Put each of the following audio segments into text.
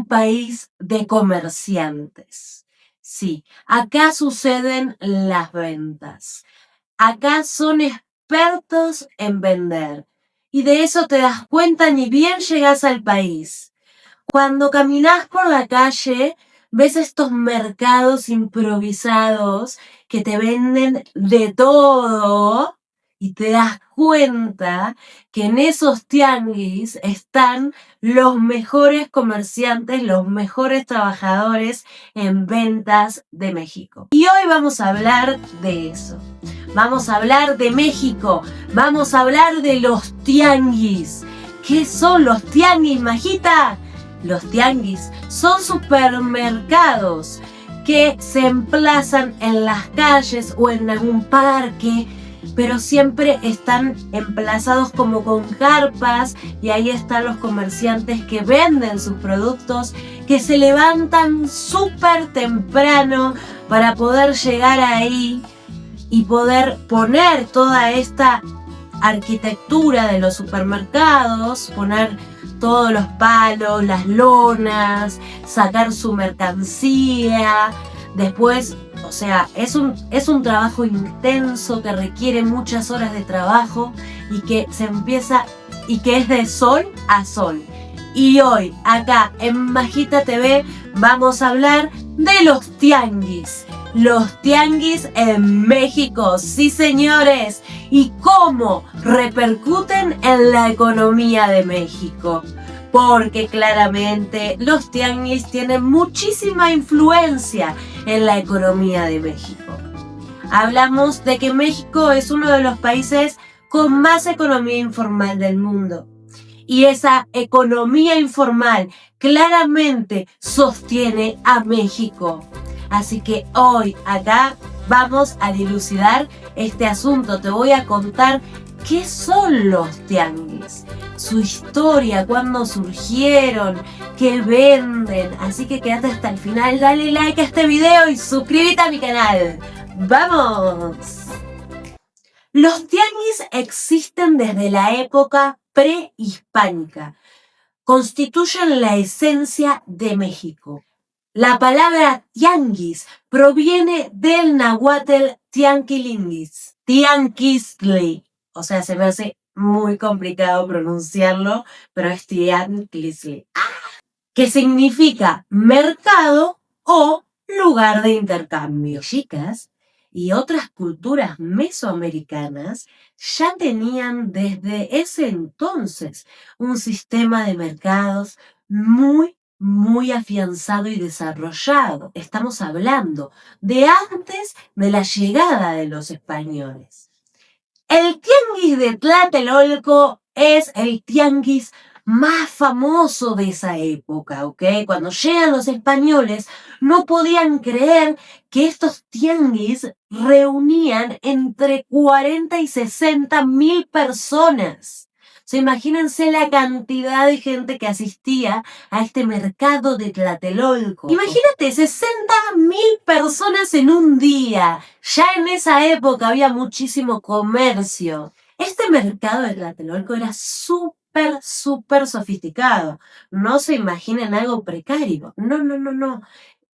un país de comerciantes. Sí, acá suceden las ventas. Acá son expertos en vender. Y de eso te das cuenta ni bien llegas al país. Cuando caminas por la calle, ves estos mercados improvisados que te venden de todo y te das cuenta que en esos tianguis están los mejores comerciantes, los mejores trabajadores en ventas de México. Y hoy vamos a hablar de eso. Vamos a hablar de México, vamos a hablar de los tianguis. ¿Qué son los tianguis, Majita? Los tianguis son supermercados que se emplazan en las calles o en algún parque, pero siempre están emplazados como con carpas y ahí están los comerciantes que venden sus productos, que se levantan súper temprano para poder llegar ahí y poder poner toda esta arquitectura de los supermercados, poner todos los palos, las lonas, sacar su mercancía. Después, o sea, es un trabajo intenso que requiere muchas horas de trabajo y que se empieza y que es de sol a sol. Y hoy, acá en Majita TV, vamos a hablar de los tianguis. Los tianguis en México, sí señores, y cómo repercuten en la economía de México. Porque claramente los tianguis tienen muchísima influencia en la economía de México. Hablamos de que México es uno de los países con más economía informal del mundo. Y esa economía informal claramente sostiene a México. Así que hoy acá vamos a dilucidar este asunto. Te voy a contar qué son los tianguis, su historia, cuándo surgieron, qué venden. Así que quédate hasta el final, dale like a este video y suscríbete a mi canal. ¡Vamos! Los tianguis existen desde la época prehispánica. Constituyen la esencia de México. La palabra tianguis proviene del náhuatl tianquilinguis, tianquistli. O sea, se me hace muy complicado pronunciarlo, pero es tianquistli. Que significa mercado o lugar de intercambio. Chicas y otras culturas mesoamericanas ya tenían desde ese entonces un sistema de mercados muy afianzado y desarrollado. Estamos hablando de antes de la llegada de los españoles. El tianguis de Tlatelolco es el tianguis más famoso de esa época, ¿ok? Cuando llegan los españoles, no podían creer que estos tianguis reunían entre 40 y 60 mil personas. O sea, imagínense la cantidad de gente que asistía a este mercado de Tlatelolco. Imagínate, 60.000 personas en un día. Ya en esa época había muchísimo comercio. Este mercado de Tlatelolco era súper sofisticado. No se imaginen algo precario. No.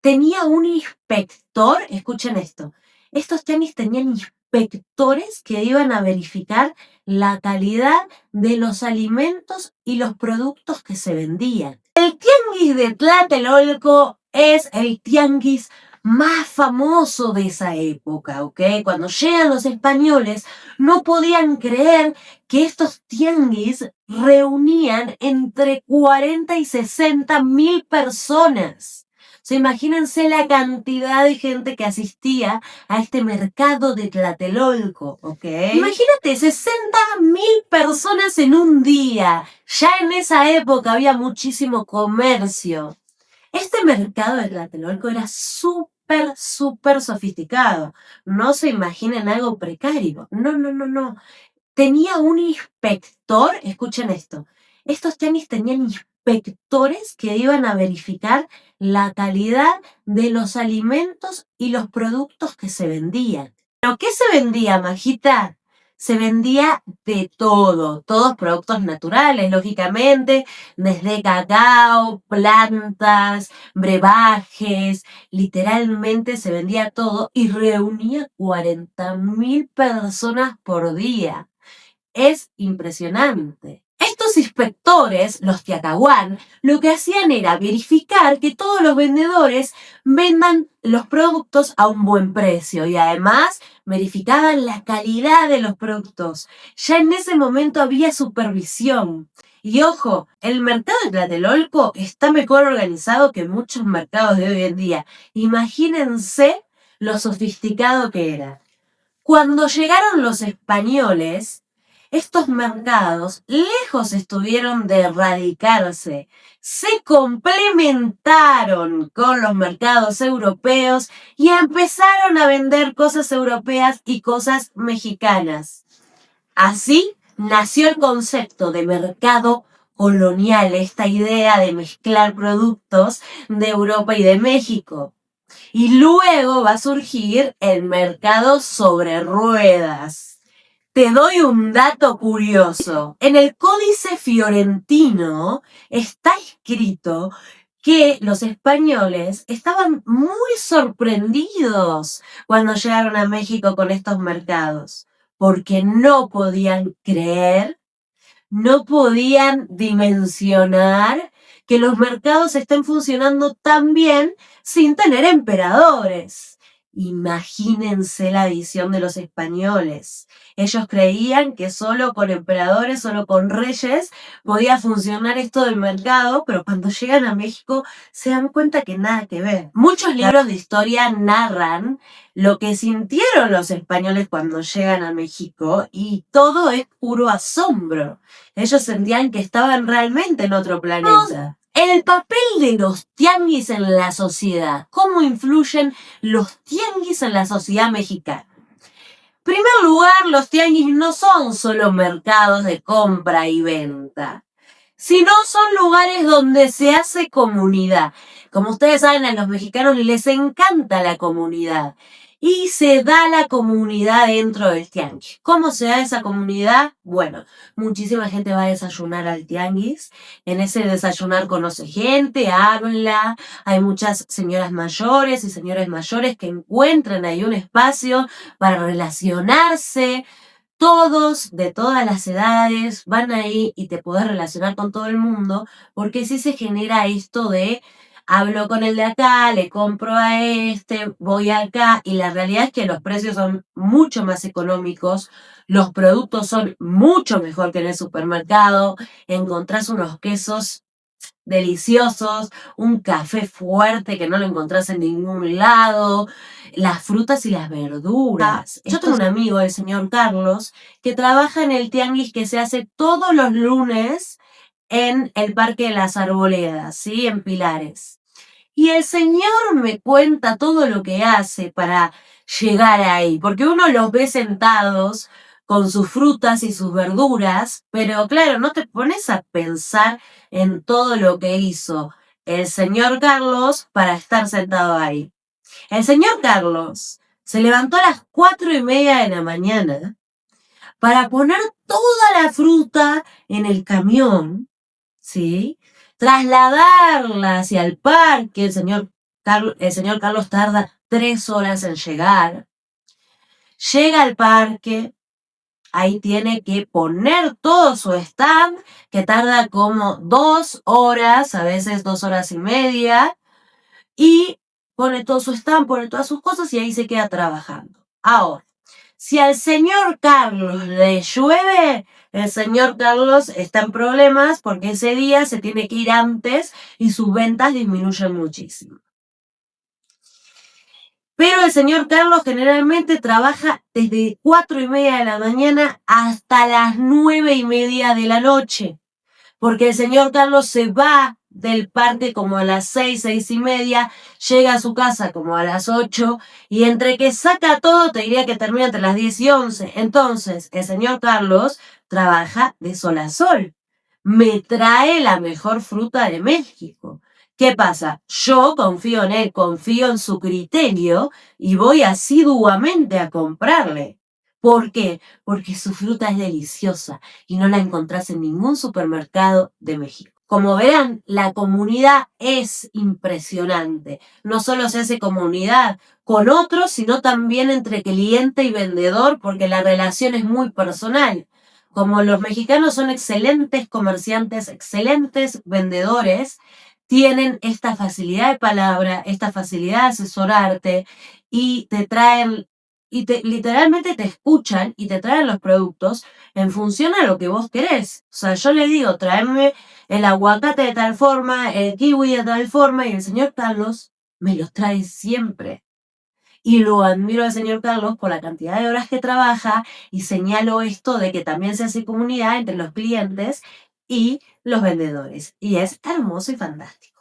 Tenía un inspector, escuchen esto. Estos tianguis tenían inspectores que iban a verificar la calidad de los alimentos y los productos que se vendían. El tianguis de Tlatelolco es el tianguis más famoso de esa época, ¿ok? Cuando llegan los españoles, no podían creer que estos tianguis reunían entre 40 y 60 mil personas. O sea, imagínense la cantidad de gente que asistía a este mercado de Tlatelolco, ¿ok? Imagínate, 60.000 personas en un día. Ya en esa época había muchísimo comercio. Este mercado de Tlatelolco era súper sofisticado. No se imaginen algo precario. No. Tenía un inspector, escuchen esto. Estos tianguis tenían inspectores que iban a verificar la calidad de los alimentos y los productos que se vendían. ¿Pero qué se vendía, Majita? se vendía de todo, todos productos naturales, lógicamente, desde cacao, plantas, brebajes, literalmente se vendía todo y reunía 40.000 personas por día. Es impresionante. Estos inspectores, los Tiacahuán, lo que hacían era verificar que todos los vendedores vendan los productos a un buen precio y además verificaban la calidad de los productos. Ya en ese momento había supervisión. Y ojo, el mercado de Tlatelolco está mejor organizado que muchos mercados de hoy en día. Imagínense lo sofisticado que era. Cuando llegaron los españoles, estos mercados, lejos estuvieron de erradicarse, se complementaron con los mercados europeos y empezaron a vender cosas europeas y cosas mexicanas. Así nació el concepto de mercado colonial, esta idea de mezclar productos de Europa y de México. Y luego va a surgir el mercado sobre ruedas. Te doy un dato curioso. En el Códice Fiorentino está escrito que los españoles estaban muy sorprendidos cuando llegaron a México con estos mercados, porque no podían creer, no podían dimensionar que los mercados estén funcionando tan bien sin tener emperadores. Imagínense la visión de los españoles. Ellos creían que solo con emperadores, solo con reyes podía funcionar esto del mercado, pero cuando llegan a México se dan cuenta que nada que ver. Muchos libros de historia narran lo que sintieron los españoles cuando llegan a México y todo es puro asombro. Ellos sentían que estaban realmente en otro planeta. El papel de los tianguis en la sociedad. ¿Cómo influyen los tianguis en la sociedad mexicana? En primer lugar, los tianguis no son solo mercados de compra y venta, sino son lugares donde se hace comunidad. Como ustedes saben, a los mexicanos les encanta la comunidad y se da la comunidad dentro del tianguis. ¿Cómo se da esa comunidad? Bueno, muchísima gente va a desayunar al tianguis. En ese desayunar conoce gente, habla. Hay muchas señoras mayores y señores mayores que encuentran ahí un espacio para relacionarse. Todos, de todas las edades, van ahí y te podés relacionar con todo el mundo, porque sí se genera esto de hablo con el de acá, le compro a este, voy acá, y la realidad es que los precios son mucho más económicos, los productos son mucho mejor que en el supermercado, encontrás unos quesos deliciosos, un café fuerte que no lo encontrás en ningún lado, las frutas y las verduras. Yo tengo un amigo, el señor Carlos, que trabaja en el tianguis que se hace todos los lunes en el Parque de las Arboledas, ¿sí? En Pilares. Y el señor me cuenta todo lo que hace para llegar ahí, porque uno los ve sentados con sus frutas y sus verduras, pero claro, no te pones a pensar en todo lo que hizo el señor Carlos para estar sentado ahí. El señor Carlos se levantó a las 4:30 de la mañana para poner toda la fruta en el camión, ¿sí? Trasladarla hacia el parque. El señor Carlos tarda 3 horas en llegar. Llega al parque, ahí tiene que poner todo su stand, que tarda como 2 horas, a veces 2 horas y media, y pone todo su stand, pone todas sus cosas y ahí se queda trabajando. Ahora, si al señor Carlos le llueve, el señor Carlos está en problemas porque ese día se tiene que ir antes y sus ventas disminuyen muchísimo. Pero el señor Carlos generalmente trabaja desde 4:30 de la mañana hasta las 9:30 de la noche, porque el señor Carlos se va del parque como a las 6, 6:30, llega a su casa como a las 8 y entre que saca todo te diría que termina entre las 10 y 11. Entonces, el señor Carlos trabaja de sol a sol. Me trae la mejor fruta de México. ¿Qué pasa? Yo confío en él, confío en su criterio y voy asiduamente a comprarle. ¿Por qué? Porque su fruta es deliciosa y no la encontrás en ningún supermercado de México. Como verán, la comunidad es impresionante. No solo se hace comunidad con otros, sino también entre cliente y vendedor, porque la relación es muy personal. Como los mexicanos son excelentes comerciantes, excelentes vendedores, tienen esta facilidad de palabra, esta facilidad de asesorarte y te traen literalmente te escuchan y te traen los productos en función a lo que vos querés. O sea, yo le digo, tráeme el aguacate de tal forma, el kiwi de tal forma, y el señor Carlos me los trae siempre. Y lo admiro al señor Carlos por la cantidad de horas que trabaja y señalo esto de que también se hace comunidad entre los clientes y los vendedores. Y es hermoso y fantástico.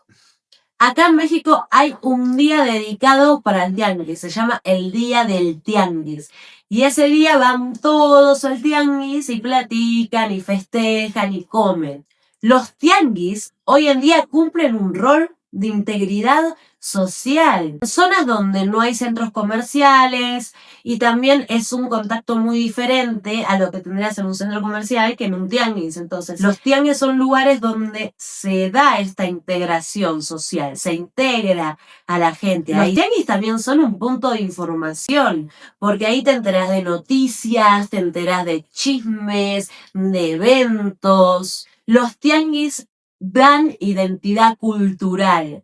Acá en México hay un día dedicado para el tianguis, se llama el Día del Tianguis. Y ese día van todos al tianguis y platican y festejan y comen. Los tianguis hoy en día cumplen un rol de integridad social. En zonas donde no hay centros comerciales y también es un contacto muy diferente a lo que tendrías en un centro comercial que en un tianguis. Entonces, los tianguis son lugares donde se da esta integración social, se integra a la gente. Los tianguis también son un punto de información, porque ahí te enteras de noticias, te enteras de chismes, de eventos. Los tianguis dan identidad cultural.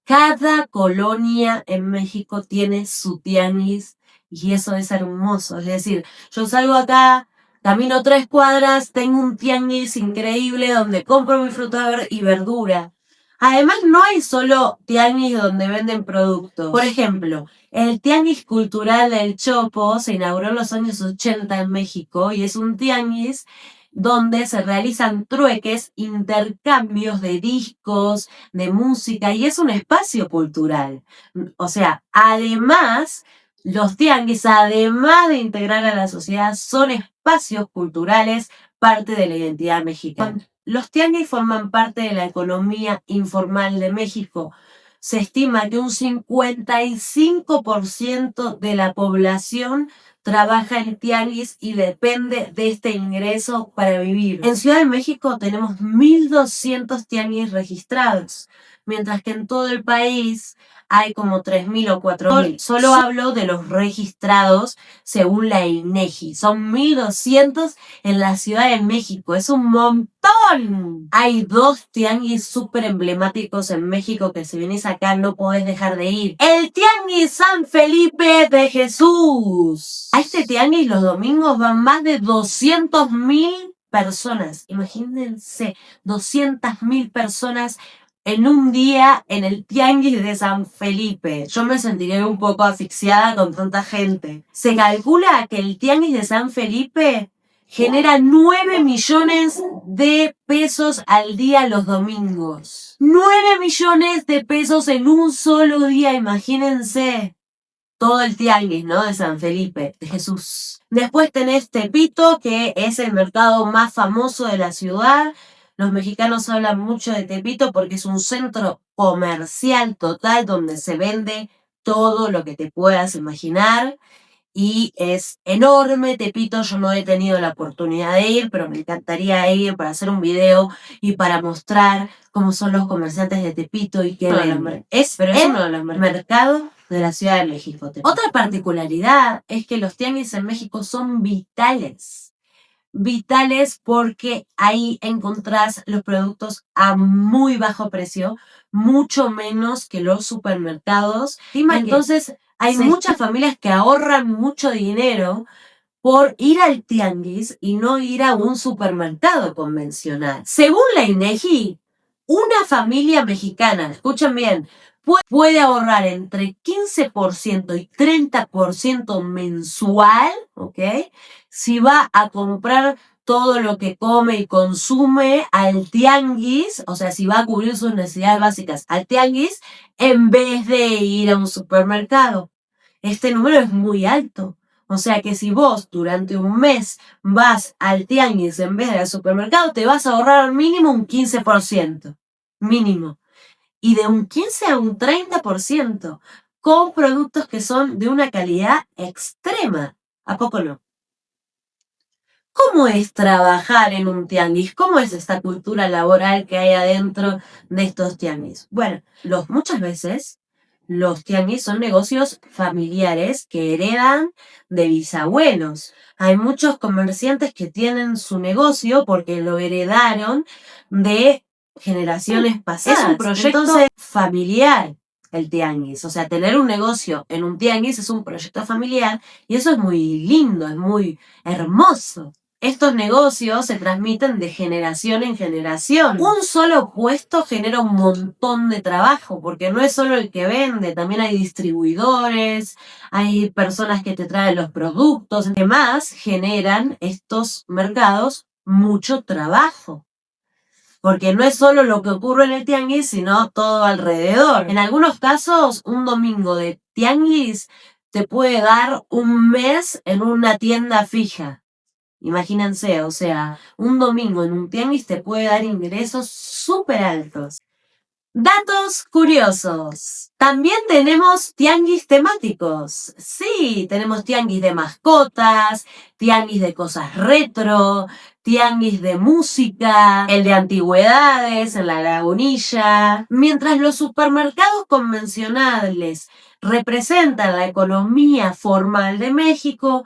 Cada colonia en México tiene su tianguis y eso es hermoso. Es decir, yo salgo acá, camino 3 cuadras, tengo un tianguis increíble donde compro mi fruta y verdura. Además, no hay solo tianguis donde venden productos. Por ejemplo, el Tianguis Cultural del Chopo se inauguró en los años 80 en México y es un tianguis donde se realizan trueques, intercambios de discos, de música, y es un espacio cultural. O sea, además, los tianguis, además de integrar a la sociedad, son espacios culturales, parte de la identidad mexicana. Los tianguis forman parte de la economía informal de México. Se estima que un 55% de la población trabaja en tianguis y depende de este ingreso para vivir. En Ciudad de México tenemos 1.200 tianguis registrados, mientras que en todo el país hay como 3.000 o 4.000. Solo hablo de los registrados según la INEGI. Son 1.200 en la Ciudad de México. Es un montón. Hay 2 tianguis súper emblemáticos en México que si venís acá no podés dejar de ir. El Tianguis San Felipe de Jesús. A este tianguis los domingos van más de 200.000 personas. Imagínense, 200.000 personas en un día en el tianguis de San Felipe. Yo me sentiría un poco asfixiada con tanta gente. Se calcula que el tianguis de San Felipe genera 9 millones de pesos al día los domingos. 9 millones de pesos en un solo día, imagínense. Todo el tianguis, ¿no? De San Felipe, de Jesús. Después tenés Tepito, que es el mercado más famoso de la ciudad. Los mexicanos hablan mucho de Tepito porque es un centro comercial total donde se vende todo lo que te puedas imaginar. Y es enorme Tepito, yo no he tenido la oportunidad de ir, pero me encantaría ir para hacer un video y para mostrar cómo son los comerciantes de Tepito y qué venden. Es uno de los mercados de la Ciudad de México. Tepito. Otra particularidad es que los tianguis en México son vitales. Vitales porque ahí encontrás los productos a muy bajo precio, mucho menos que los supermercados. Entonces, hay muchas familias que ahorran mucho dinero por ir al tianguis y no ir a un supermercado convencional. Según la INEGI, una familia mexicana, escuchen bien, puede ahorrar entre 15% y 30% mensual, ¿ok? Si va a comprar todo lo que come y consume al tianguis, o sea, si va a cubrir sus necesidades básicas al tianguis, en vez de ir a un supermercado. Este número es muy alto. O sea que si vos durante un mes vas al tianguis en vez del supermercado, te vas a ahorrar mínimo un 15%. Mínimo. Y de un 15 a un 30% con productos que son de una calidad extrema. ¿A poco no? ¿Cómo es trabajar en un tianguis? ¿Cómo es esta cultura laboral que hay adentro de estos tianguis? Bueno, muchas veces los tianguis son negocios familiares que heredan de bisabuelos. Hay muchos comerciantes que tienen su negocio porque lo heredaron de generaciones pasadas. Es un proyecto familiar el tianguis. O sea, tener un negocio en un tianguis es un proyecto familiar y eso es muy lindo, es muy hermoso. Estos negocios se transmiten de generación en generación. Un solo puesto genera un montón de trabajo, porque no es solo el que vende, también hay distribuidores, hay personas que te traen los productos. Además, generan estos mercados mucho trabajo. Porque no es solo lo que ocurre en el tianguis, sino todo alrededor. En algunos casos, un domingo de tianguis te puede dar un mes en una tienda fija. Imagínense, o sea, un domingo en un tianguis te puede dar ingresos súper altos. Datos curiosos. También tenemos tianguis temáticos. Sí, tenemos tianguis de mascotas, tianguis de cosas retro, tianguis de música, el de antigüedades en la Lagunilla. Mientras los supermercados convencionales representan la economía formal de México,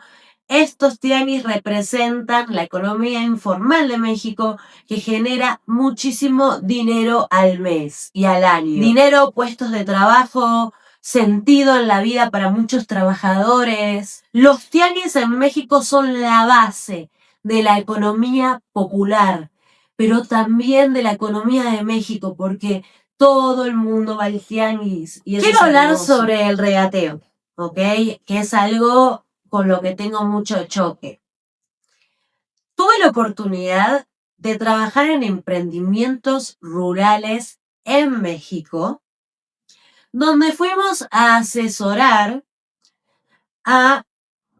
estos tianguis representan la economía informal de México que genera muchísimo dinero al mes y al año. Dinero, puestos de trabajo, sentido en la vida para muchos trabajadores. Los tianguis en México son la base de la economía popular, pero también de la economía de México, porque todo el mundo va al tianguis. Y quiero hablar sobre el regateo, ¿ok? Que es algo con lo que tengo mucho choque. Tuve la oportunidad de trabajar en emprendimientos rurales en México, donde fuimos a asesorar a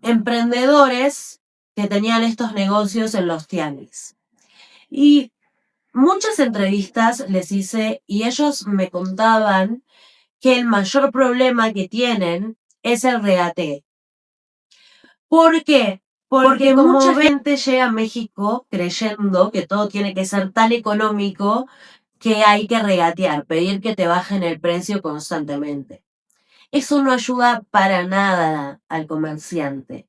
emprendedores que tenían estos negocios en los tianguis. Y muchas entrevistas les hice y ellos me contaban que el mayor problema que tienen es el regateo. ¿Por qué? Porque mucha gente llega a México creyendo que todo tiene que ser tan económico que hay que regatear, pedir que te bajen el precio constantemente. Eso no ayuda para nada al comerciante.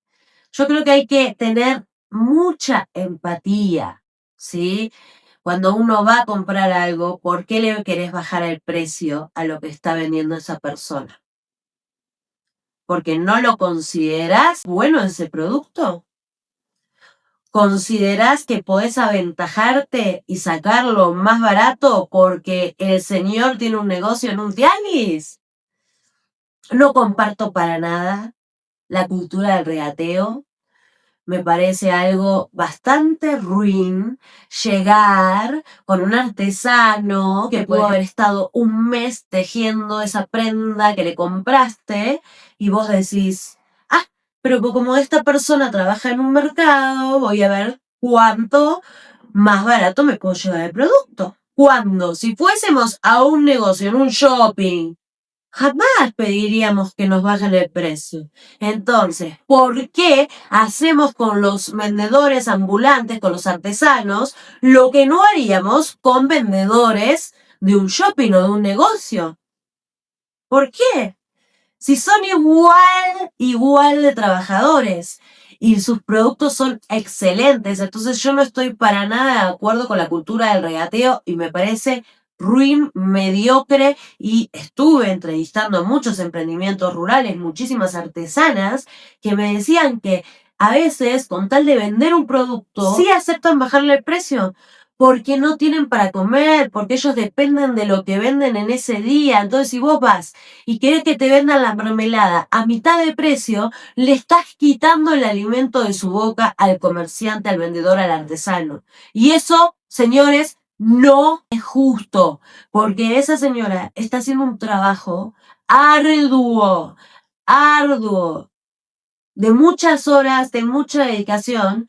Yo creo que hay que tener mucha empatía, ¿sí? Cuando uno va a comprar algo, ¿por qué le querés bajar el precio a lo que está vendiendo esa persona? ¿Porque no lo considerás bueno ese producto? ¿Considerás que podés aventajarte y sacarlo más barato porque el señor tiene un negocio en un tianguis? No comparto para nada la cultura del regateo. Me parece algo bastante ruin llegar con un artesano que pudo haber estado un mes tejiendo esa prenda que le compraste y vos decís, ah, pero como esta persona trabaja en un mercado, voy a ver cuánto más barato me puedo llevar el producto. Cuando, si fuésemos a un negocio, en un shopping, jamás pediríamos que nos bajen el precio. Entonces, ¿por qué hacemos con los vendedores ambulantes, con los artesanos, lo que no haríamos con vendedores de un shopping o de un negocio? ¿Por qué? Si son igual de trabajadores y sus productos son excelentes, entonces yo no estoy para nada de acuerdo con la cultura del regateo y me parece ruin, mediocre, y estuve entrevistando a muchos emprendimientos rurales, muchísimas artesanas que me decían que a veces con tal de vender un producto sí aceptan bajarle el precio porque no tienen para comer, porque ellos dependen de lo que venden en ese día. Entonces si vos vas y querés que te vendan la mermelada a mitad de precio, le estás quitando el alimento de su boca al comerciante, al vendedor, al artesano. Y eso, señores, no es justo, porque esa señora está haciendo un trabajo arduo, de muchas horas, de mucha dedicación,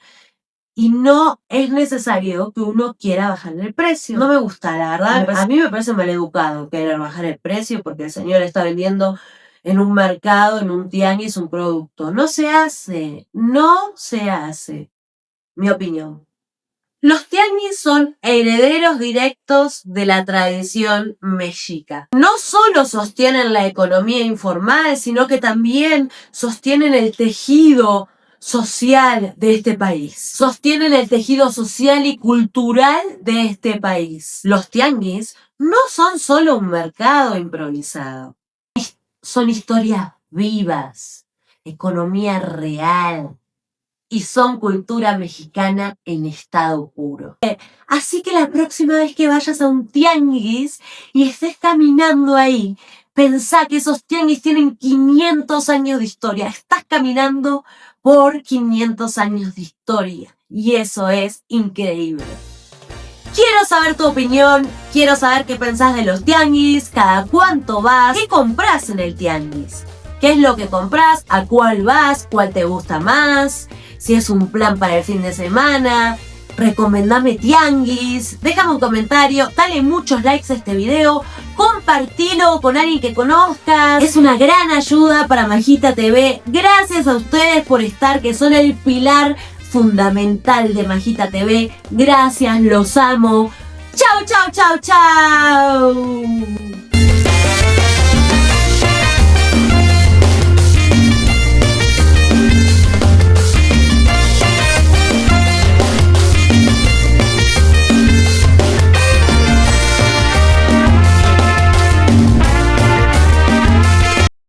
y no es necesario que uno quiera bajar el precio. No me gusta, la verdad. A mí me parece maleducado querer bajar el precio porque el señor está vendiendo en un mercado, en un tianguis, un producto. No se hace. mi opinión. Los tianguis son herederos directos de la tradición mexica. No solo sostienen la economía informal, sino que también sostienen el tejido social de este país. Sostienen el tejido social y cultural de este país. Los tianguis no son solo un mercado improvisado. Son historias vivas, economía real. Y son cultura mexicana en estado puro. Así que la próxima vez que vayas a un tianguis y estés caminando ahí, pensá que esos tianguis tienen 500 años de historia. Estás caminando por 500 años de historia. Y eso es increíble. Quiero saber tu opinión, quiero saber qué pensás de los tianguis, cada cuánto vas, qué compras en el tianguis. ¿Qué es lo que compras? ¿A cuál vas? ¿Cuál te gusta más? Si es un plan para el fin de semana, recomendame tianguis, déjame un comentario, dale muchos likes a este video, compartilo con alguien que conozcas, es una gran ayuda para Majita TV. Gracias a ustedes por estar, que son el pilar fundamental de Majita TV. Gracias, los amo. Chau, chau, chau, chau.